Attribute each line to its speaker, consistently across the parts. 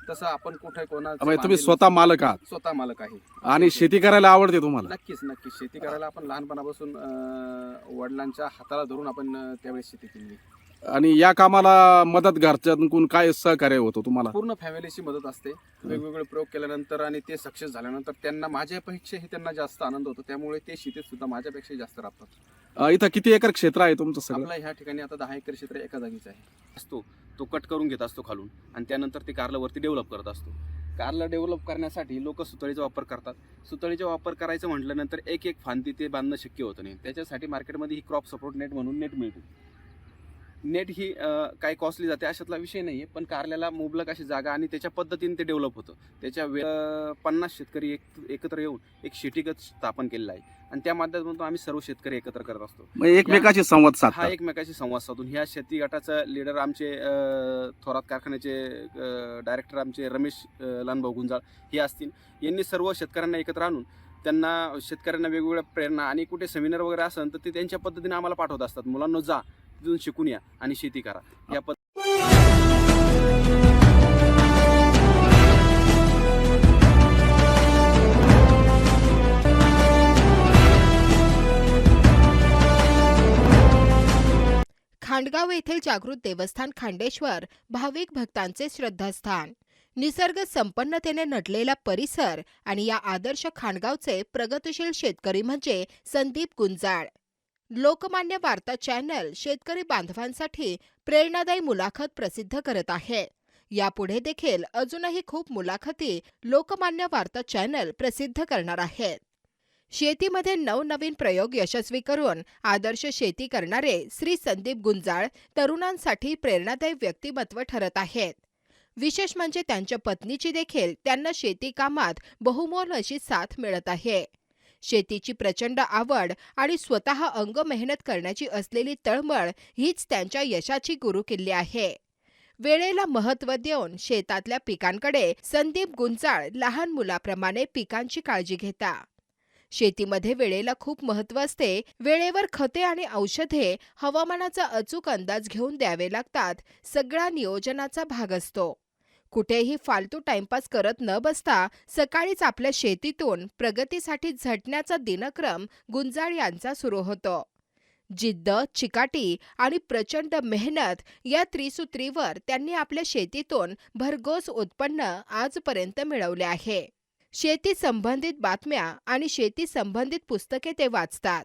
Speaker 1: तसं आपण कुठे कोणाचं
Speaker 2: म्हणजे तुम्ही
Speaker 1: बांधील
Speaker 2: स्वतः मालक आहात
Speaker 1: स्वतः मालक आहे.
Speaker 2: आणि शेती करायला आवडते तुम्हाला?
Speaker 1: नक्कीच नक्कीच शेती करायला आपण लहानपणापासून वडिलांच्या हाताला धरून आपण त्यावेळेस शेती केली.
Speaker 2: आणि या कामाला मदत घरच्यांकडून काय सहकार्य होतं तुम्हाला?
Speaker 1: पूर्ण फॅमिलीची मदत असते. वेगवेगळे प्रयोग केल्यानंतर आणि ते सक्सेस झाल्यानंतर त्यांना माझ्यापेक्षाही त्यांना जास्त आनंद होतो. त्यामुळे ते शेतीत सुद्धा माझ्यापेक्षा जास्त राबतात.
Speaker 2: इथं किती एकर क्षेत्र आहे तुमचं सगळं?
Speaker 1: आपल्या ह्या ठिकाणी आता 10 एकर क्षेत्र एका जागीच आहे.
Speaker 3: असतो तो कट करून घेत असतो खालून आणि त्यानंतर ते कारल्यावरती डेव्हलप करत असतो. कारला डेव्हलप करण्यासाठी लोक सुतळीचा वापर करतात. सुतळीचा वापर करायचं म्हटल्यानंतर एक एक फांदी ते बांधणं शक्य होतं नाही. त्याच्यासाठी मार्केटमध्ये ही क्रॉप सपोर्ट नेट म्हणून नेट मिळते. नेट ही काही कॉस्टली जाते अशातला विषय नाही आहे, पण कारल्याला मुबलक अशी जागा आणि त्याच्या पद्धतीने ते डेव्हलप होतं. त्याच्या 50 शेतकरी एकत्र येऊन एक शेतीगत स्थापन केलेलं आहे आणि त्या माध्यमातून आम्ही सर्व शेतकरी एकत्र करत असतो.
Speaker 2: म्हणजे एकमेकाशी संवाद
Speaker 3: हा
Speaker 2: साधतात.
Speaker 3: एकमेकाशी संवाद साधून ह्या शेती गटाचं लीडर आमचे थोरात कारखान्याचे डायरेक्टर आमचे रमेश लानभाऊ गुंजाळ हे असतील. यांनी सर्व शेतकऱ्यांना एकत्र आणून त्यांना शेतकऱ्यांना वेगवेगळ्या प्रेरणा आणि कुठे सेमिनार वगैरे असेल तर ते त्यांच्या पद्धतीने आम्हाला पाठवत असतात. मुलांना जा तिथून शिकून या आणि शेती करा या
Speaker 4: खांडगाव येथील जागृत देवस्थान खांडेश्वर भाविक भक्तांचे श्रद्धास्थान. निसर्ग संपन्नतेने नटलेला परिसर आणि या आदर्श खांडगावचे प्रगतिशील शेतकरी म्हणजे संदीप गुंजाळ. लोकमान्य वार्ता चॅनल शेतकरी बांधवांसाठी प्रेरणादायी मुलाखत प्रसिद्ध करत आहे. यापुढे देखील अजूनही खूप मुलाखती लोकमान्य वार्ता चॅनल प्रसिद्ध करणार आहेत. शेतीमध्ये नवनवीन प्रयोग यशस्वी करून आदर्श शेती करणारे श्री संदीप गुंजाळ तरुणांसाठी प्रेरणादायी व्यक्तिमत्व ठरत आहेत. विशेष म्हणजे त्यांच्या पत्नीची देखील त्यांना शेती कामात बहुमोल अशी साथ मिळत आहे. शेतीची प्रचंड आवड आणि स्वतः अंग मेहनत करण्याची असलेली तळमळ हीच त्यांच्या यशाची गुरुकिल्ली आहे. वेळेला महत्त्व देऊन शेतातल्या पिकांकडे संदीप गुंजाळ लहान मुलाप्रमाणे पिकांची काळजी घेतात. शेतीमध्ये वेळेला खूप महत्त्व असते. वेळेवर खते आणि औषधे, हवामानाचा अचूक अंदाज घेऊन द्यावे लागतात. सगळा नियोजनाचा भाग असतो. कुठेही फालतू टाइमपास करत न बसता सकाळीच आपल्या शेतीतून प्रगतीसाठी झटण्याचा दिनक्रम गुंजाळ यांचा सुरू होतो. जिद्द, चिकाटी आणि प्रचंड मेहनत या त्रिसूत्रीवर त्यांनी आपल्या शेतीतून भरघोस उत्पन्न आजपर्यंत मिळवले आहे. शेती संबंधित बातम्या आणि शेती संबंधित पुस्तके ते वाचतात.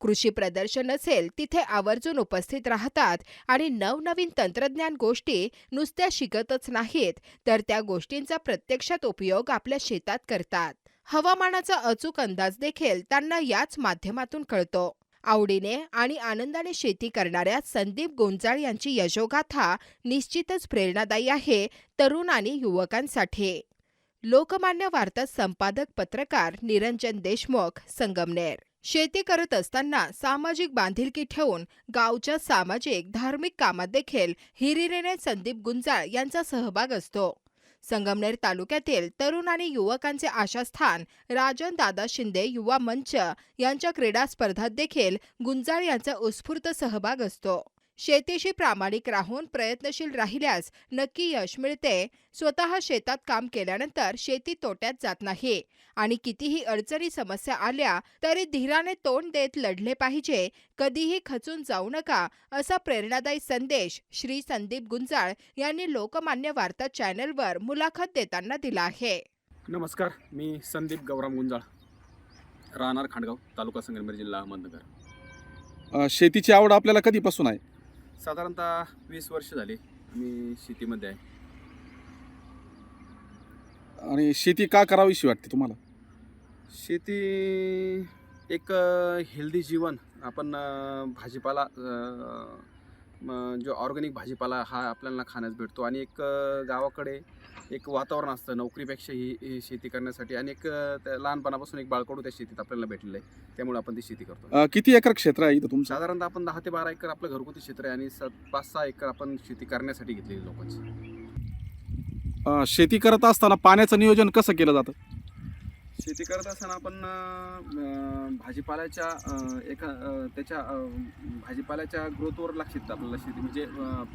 Speaker 4: कृषी प्रदर्शन असेल तिथे आवर्जून उपस्थित राहतात आणि नवनवीन तंत्रज्ञान गोष्टी नुसत्या शिकतच नाहीत तर त्या गोष्टींचा प्रत्यक्षात उपयोग आपल्या शेतात करतात. हवामानाचा अचूक अंदाज देखील त्यांना याच माध्यमातून कळतो. आवडीने आणि आनंदाने शेती करणाऱ्या संदीप गुंजाळ यांची यशोगाथा निश्चितच प्रेरणादायी आहे तरुण आणि युवकांसाठी. लोकमान्य वार्ता संपादक पत्रकार निरंजन देशमुख, संगमनेर. शेती करत असताना सामाजिक बांधिलकी ठेवून गावच्या सामाजिक धार्मिक कामात देखील हिरिरीने संदीप गुंजाळ यांचा सहभाग असतो. संगमनेर तालुक्यातील तरुण आणि युवकांचे आशास्थान राजन दादा शिंदे युवा मंच यांच्या क्रीडा स्पर्धात देखील गुंजाळ यांचा उत्स्फूर्त सहभाग असतो. शेतीशी प्रामाणिक राहून प्रयत्नशील राहिल्यास नक्की यश मिळते. स्वतः शेतात काम केल्यानंतर शेती तोट्यात जात नाही आणि कितीही अडचणी समस्या आल्या तरी धीराने तोंड देत लढले पाहिजे. कधीही खचून जाऊ नका असा प्रेरणादायी संदेश श्री संदीप गुंजाळ यांनी लोकमान्य वार्ता चॅनलवर मुलाखत देताना दिला आहे.
Speaker 1: नमस्कार, मी संदीप गौराम गुंजाळ, राहणार खांडगाव, तालुका संगमनेर, जिल्हा अहमदनगर.
Speaker 2: शेतीची आवड आपल्याला कधीपासून आहे?
Speaker 1: साधारणतः 20 वर्ष झाली मी शेतीमध्ये आहे.
Speaker 2: आणि शेती का करावीशी वाटते तुम्हाला?
Speaker 1: शेती एक हेल्दी जीवन. आपण भाजीपाला जो ऑर्गॅनिक भाजीपाला हा आपल्याला खाण्यास भेटतो आणि एक गावाकडे एक वातावरण असतं नोकरीपेक्षा ही शेती करण्यासाठी आणि एक लहानपणापासून एक बाळकडू त्या शेतीत आपल्याला भेटलेलं आहे. त्यामुळे आपण ती शेती करतो.
Speaker 2: किती एकर क्षेत्र आहे इथं तुमचं?
Speaker 1: साधारणतः आपण 10 ते 12 एकर आपलं घरगुती क्षेत्र आहे आणि 5-6 एकर आपण शेती करण्यासाठी घेतलेली लोकांची.
Speaker 2: शेती करत असताना पाण्याचं नियोजन कसं केलं जातं?
Speaker 1: शेती करत असताना आपण भाजीपाल्याच्या भाजीपाल्याच्या ग्रोथवर लक्ष देतं आपल्याला. शेती म्हणजे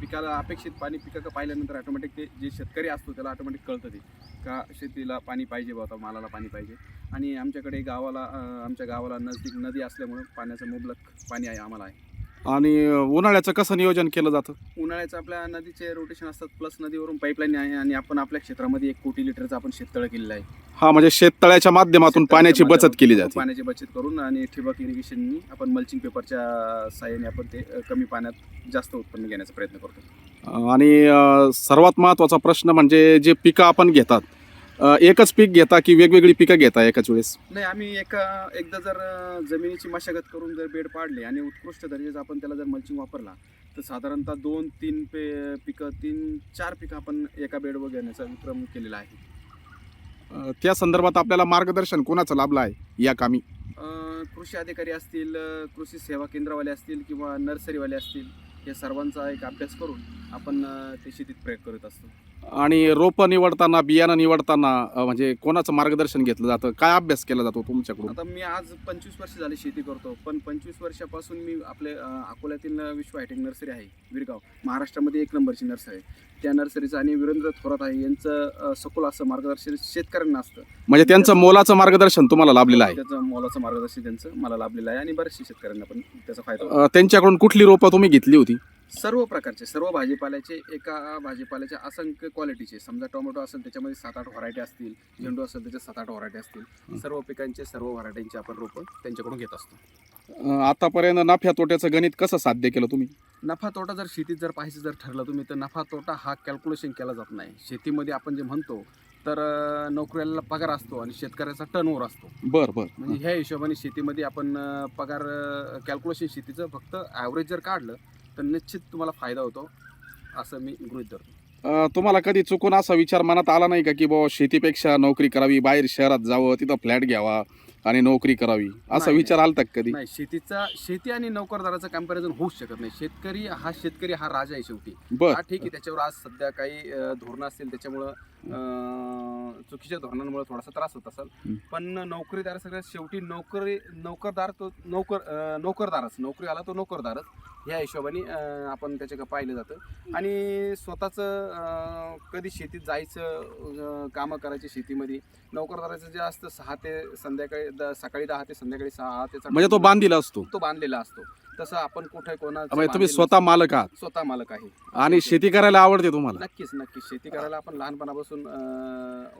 Speaker 1: पिकाला अपेक्षित पाणी पिकाचं पाहिल्यानंतर ऑटोमॅटिक ते जे शेतकरी असतो त्याला ऑटोमॅटिक कळतं ते का शेतीला पाणी पाहिजे बाबा, मालाला पाणी पाहिजे. आणि आमच्याकडे आमच्या गावाला नजदीक नदी असल्यामुळं पाण्याचं मुबलक पाणी आहे आम्हाला आहे.
Speaker 2: आणि उन्हाळ्याचं कसं नियोजन केलं जातं?
Speaker 1: उन्हाळ्याचं आपल्या नदीचे रोटेशन असतात, प्लस नदीवरून पाईपलाईन आहे आणि आपण आपल्या क्षेत्रामध्ये 1 कोटी लिटरचं आपण शेततळ केलेलं आहे.
Speaker 2: हा, म्हणजे शेततळ्याच्या माध्यमातून पाण्याची बचत केली जाते.
Speaker 1: पाण्याची बचत करून आणि ठिबक इरिगेशननी आपण मल्चिंग पेपरच्या साहाय्याने आपण ते कमी पाण्यात जास्त उत्पन्न घेण्याचा प्रयत्न करतो.
Speaker 2: आणि सर्वात महत्त्वाचा प्रश्न म्हणजे जे पिकं आपण घेतात, एकच पीक घेता की वेगवेगळी पिकं घेता एकाच वेळेस?
Speaker 1: नाही, आम्ही एकदा जर जमिनीची मशागत करून जर बेड पाडले आणि उत्कृष्ट दर्जाचं आपण त्याला जर मल्चिंग वापरला तर साधारणतः 2-3 पिकं 3-4 पिकं आपण एका बेडवर घेण्याचा विक्रम केलेला आहे.
Speaker 2: त्या संदर्भात आपल्याला मार्गदर्शन कोणाचं लाभलं आहे या कामी?
Speaker 1: कृषी अधिकारी असतील, कृषी सेवा केंद्रवाले असतील किंवा नर्सरीवाले असतील, या सर्वांचा एक अभ्यास करून आपण ते शेतीत प्रयोग करत असतो.
Speaker 2: आणि रोपं निवडताना, बियाणं निवडताना म्हणजे कोणाचं मार्गदर्शन घेतलं जातं? काय अभ्यास केला जातो तुमच्याकडून?
Speaker 1: आता मी आज 25 वर्ष झाली शेती करतो, पण 25 वर्षापासून मी आपले अकोल्यातील विश्व हायटेक नर्सरी आहे विरगाव, महाराष्ट्रामध्ये 1 नंबरची नर्सरी आहे. त्या नर्सरीचं आणि वीरेंद्र थोरात आहे यांचं सखोल असं मार्गदर्शन शेतकऱ्यांना असतं.
Speaker 2: म्हणजे त्यांचं मोलाचं मार्गदर्शन तुम्हाला लाभलेलं आहे?
Speaker 1: त्याचं मोलाचं मार्गदर्शन त्यांचं मला लाभलेलं आहे आणि बरेचसे शेतकऱ्यांना पण त्याचा फायदा.
Speaker 2: त्यांच्याकडून कुठली रोपं तुम्ही घेतली होती?
Speaker 1: सर्व प्रकारचे, सर्व भाजीपाल्याचे, एका भाजीपाल्याच्या असंख्य क्वालिटीचे. समजा टोमॅटो असेल त्याच्यामध्ये 7-8 व्हरायटी असतील, झेंडू असेल त्याच्या 7-8 व्हरायटी असतील. सर्व पिकांचे, सर्व व्हरायटींचे आपण रोपं त्यांच्याकडून घेत असतो.
Speaker 2: आतापर्यंत नफ्या तोट्याचं गणित कसं साध्य केलं तुम्ही?
Speaker 1: नफा तोटा जर शेतीत जर पाहायचं जर ठरलं तुम्ही तर नफा तोटा हा कॅल्क्युलेशन केला जात नाही. शेतीमध्ये आपण जे म्हणतो तर नोकरीला पगार असतो आणि शेतकऱ्याचा टर्नओव्हर असतो.
Speaker 2: बरं.
Speaker 1: म्हणजे ह्या हिशोबाने शेतीमध्ये आपण पगार कॅल्क्युलेशन शेतीचं फक्त ॲव्हरेज जर काढलं तर निश्चित तुम्हाला फायदा होतो असं मी गृहीत धरतो.
Speaker 2: तुम्हाला कधी चुकून असा विचार मनात आला नाही का की बाबा शेतीपेक्षा नोकरी करावी, बाहेर शहरात जावं, तिथं फ्लॅट घ्यावा आणि नोकरी करावी, असा
Speaker 1: नाही,
Speaker 2: विचार आलता का कधी?
Speaker 1: नाही, शेती आणि नोकरदाराचं कम्पॅरिझन होऊच शकत नाही. शेतकरी हा राजा आहे शेवटी.
Speaker 2: बरं.
Speaker 1: हा ठीक आहे, त्याच्यावर आज सध्या काही धोरणं असतील त्याच्यामुळं चुकीच्या धोरणांमुळे थोडासा त्रास होत असेल, पण नोकरीदार सगळ्यात शेवटी नोकरदारच नोकरीवाला तो नोकरदारच ह्या हिशोबाने आपण त्याच्याकडे पाहिलं जातं. आणि स्वतःचं कधी शेतीत जायचं, कामं करायची शेतीमध्ये. नोकरदाराचं जे असतं 6 ते संध्याकाळी सकाळी 10 ते संध्याकाळी 6 ते
Speaker 2: म्हणजे तो बांधलेला असतो.
Speaker 1: तो बांधलेला असतो. तसं आपण कुठे कोणाचं
Speaker 2: म्हणजे तुम्ही स्वतः मालक आहात
Speaker 1: स्वतः मालक आहे.
Speaker 2: आणि शेती करायला आवडते तुम्हाला?
Speaker 1: नक्कीच शेती करायला आपण लहानपणापासून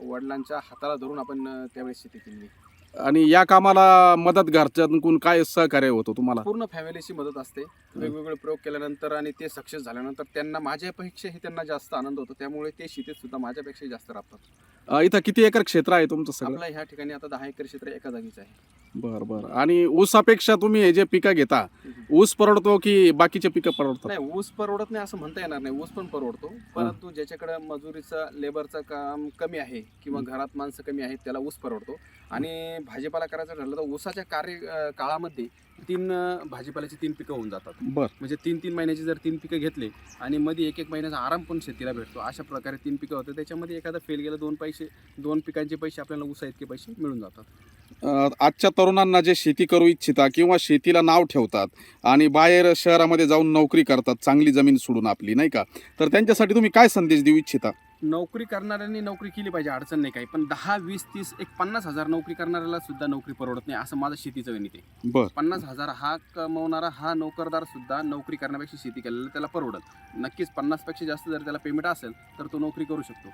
Speaker 1: वडिलांच्या हाताला धरून आपण त्यावेळेस शेती केली.
Speaker 2: आणि या कामाला मदत घरच्यांकडून काय सहकार्य होतं तुम्हाला?
Speaker 1: पूर्ण फॅमिलीची मदत असते. वेगवेगळे प्रयोग केल्यानंतर आणि ते सक्सेस झाल्यानंतर त्यांना माझ्यापेक्षाही त्यांना जास्त आनंद होतो. त्यामुळे ते शेतीत सुद्धा माझ्यापेक्षा जास्त राबतात.
Speaker 2: इथं किती एकर क्षेत्र आहे तुमचं सगळं?
Speaker 1: आपल्या ह्या ठिकाणी आता 10 एकर क्षेत्र एका जागीच आहे.
Speaker 2: बरं. आणि ऊसापेक्षा तुम्ही हे जे पिकं घेता, ऊस परवडतो की बाकीचे पिकं परवडतात?
Speaker 1: नाही, ऊस परवडत नाही असं म्हणता येणार नाही. ऊस पण परवडतो, परंतु ज्याच्याकडे मजुरीचं, लेबरचं काम कमी आहे किंवा घरात माणसं कमी आहेत त्याला ऊस परवडतो. आणि भाजीपाला करायचं ठरलं तर ऊसाच्या काळामध्ये 3 भाजीपाल्याची 3 पिकं होऊन जातात.
Speaker 2: बरं.
Speaker 1: म्हणजे 3-3 महिन्याची जर 3 पिकं घेतले आणि मध्ये 1-1 महिन्याचा आराम पण शेतीला भेटतो. अशा प्रकारे 3 पिकं होतं. त्याच्यामध्ये एखादा फेल गेलं 2 पिकांचे पैसे आपल्याला ऊसा इतके पैसे मिळून जातात.
Speaker 2: आजच्या तरुणांना जे शेती करू इच्छिता किंवा शेतीला नाव ठेवतात आणि बाहेर शहरामध्ये जाऊन नोकरी करतात, चांगली जमीन सोडून आपली, नाही का, तर त्यांच्यासाठी तुम्ही काय संदेश देऊ इच्छिता?
Speaker 1: नोकरी करणाऱ्यांनी नोकरी केली पाहिजे, अडचण नाही काही, पण 10, 20, 30, 50,000 नोकरी करणाऱ्याला सुद्धा नोकरी परवडत नाही असं माझं शेतीचं गणित आहे.
Speaker 2: बरं.
Speaker 1: 50,000 हा कमवणारा हा नोकरदार सुद्धा नोकरी करण्यापेक्षा शेती केलेला त्याला परवडत. नक्कीच 50पेक्षा जास्त जर त्याला पेमेंट असेल तर तो नोकरी करू शकतो.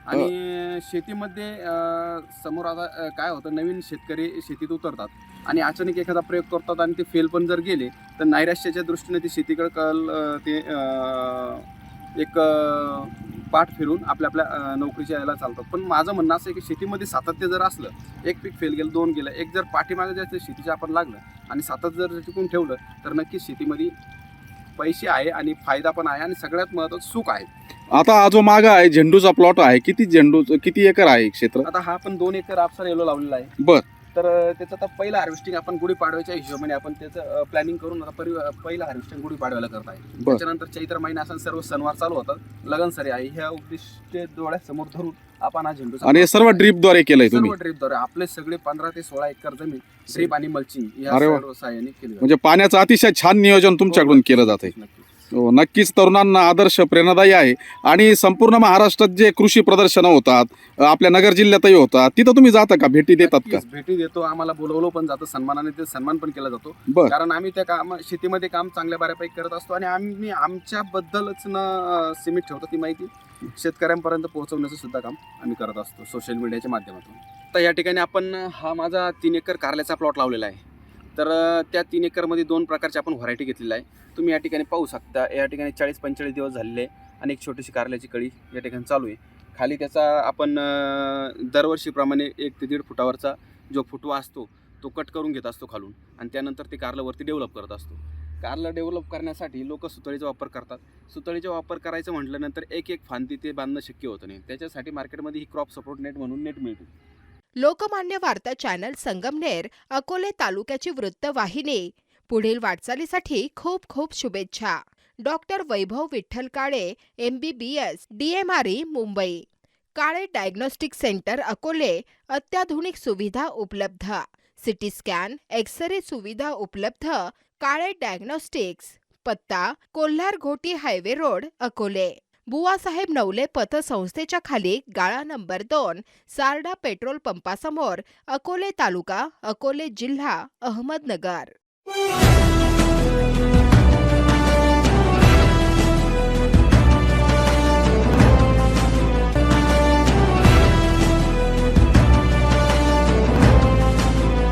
Speaker 1: आणि शेतीमध्ये समोर आता काय होतं, नवीन शेतकरी शेतीत उतरतात आणि अचानक एखादा प्रयोग करतात आणि ते फेल पण जर गेले तर नैराश्याच्या दृष्टीने ते शेतीकडे ते एक पाठ फिरून आपल्या नोकरीच्या यायला चालतात. पण माझं म्हणणं असं आहे की शेतीमध्ये सातत्य जर असलं, 1 पीक फेल गेलं, 2 गेलं, एक जर पाठीमागे जायचं शेतीच्या आपण लागलं आणि सातत्य जर टिकून ठेवलं तर नक्कीच शेतीमध्ये पैसे आहे आणि फायदा पण आहे आणि सगळ्यात महत्त्वाचं सुख आहे.
Speaker 2: आता हा जो मागा आहे झेंडूचा प्लॉट आहे, किती एकर आहे क्षेत्र?
Speaker 1: आता हा पण 2 एकर आपसार येलो लावलेला आहे.
Speaker 2: बर.
Speaker 1: तर त्याचं आता पहिलं हार्वेस्टिंग आपण गुढीपाडव्याच्या हिशोबाने आपण त्याचं प्लॅनिंग करून आता पहिलं हार्वेस्टिंग गुढीपाडव्याला करत आहे.
Speaker 2: बरं.
Speaker 1: त्याच्यानंतर चैत्र महिना असं सर्व सणवार चालू होतात, लगन सरी आहे, ह्या उद्दिष्ट डोळ्यासमोर धरून आपण हा झेंडू
Speaker 2: आणि हे सर्व ड्रीपद्वारे केलंय तुम्ही?
Speaker 1: सर्व ड्रीपद्वारे आपले सगळे 15 ते 16 एकर जमीन ड्रीप आणि मल्चिंग या
Speaker 2: अरे वा.
Speaker 1: सर्व सहाय्याने केली जाते.
Speaker 2: म्हणजे पाण्याचं अतिशय छान नियोजन तुमच्याकडून केलं जाते.
Speaker 1: नक्कीच.
Speaker 2: हो, नक्कीच तरुणांना आदर्श प्रेरणादायी आहे. आणि संपूर्ण महाराष्ट्रात जे कृषी प्रदर्शनं होतात, आपल्या नगर जिल्ह्यातही होतात, तिथं तुम्ही जाता का, भेटी देतात का?
Speaker 1: नक्कीच भेटी देतो, आम्हाला बोलवलं पण जातं, सन्मानाने ते सन्मान पण केला जातो.
Speaker 2: बर.
Speaker 1: कारण आम्ही त्या शेतीमध्ये काम चांगल्या बऱ्यापैकी करत असतो आणि आम्ही आमच्याबद्दलच न सीमित ठेवतो ती माहिती शेतकऱ्यांपर्यंत पोहोचवण्याचं सुद्धा काम आम्ही करत असतो सोशल मीडियाच्या माध्यमातून.
Speaker 3: तर या ठिकाणी आपण हा माझा 3 एकर कारल्याचा प्लॉट लावलेला आहे. तर त्या 3 एकरमध्ये 2 प्रकारची आपण व्हरायटी घेतलेली आहे. तुम्ही या ठिकाणी पाहू शकता, या ठिकाणी 40-45 दिवस झालेले आहे आणि एक छोटीशी कारल्याची कळी या ठिकाणी चालू आहे. खाली त्याचा आपण दरवर्षीप्रमाणे 1 ते 1.5 फुटावरचा जो फुटवा असतो तो कट करून घेत असतो खालून आणि त्यानंतर ते कारलं वरती डेव्हलप करत असतो. कारलं डेव्हलप करण्यासाठी लोक सुतळीचा वापर करतात. सुतळीचा वापर करायचं म्हटलं नंतर एक फांदी ते बांधणं शक्य होतं नाही. त्याच्यासाठी मार्केटमध्ये ही क्रॉप सपोर्ट नेट म्हणून नेट मिळते.
Speaker 4: लोकमान्य वार्ता चॅनल संगमनेर अकोले तालुक्याची वृत्तवाहिनी पुढील वाटचालीसाठी खूप खूप शुभेच्छा. डॉक्टर वैभव विठ्ठल काळे, MBBS, DMRE मुंबई. काळे डायग्नोस्टिक सेंटर अकोले, अत्याधुनिक सुविधा उपलब्ध. सिटी स्कॅन, एक्सरे सुविधा उपलब्ध. काळे डायग्नोस्टिक्स. पत्ता कोल्हार घोटी हायवे रोड अकोले. बुवासाहेब नवले पतसंस्थेच्या खाली गाळा नंबर 2, सारडा पेट्रोल पंपासमोर, अकोले तालुका, अकोले जिल्हा, अहमदनगर.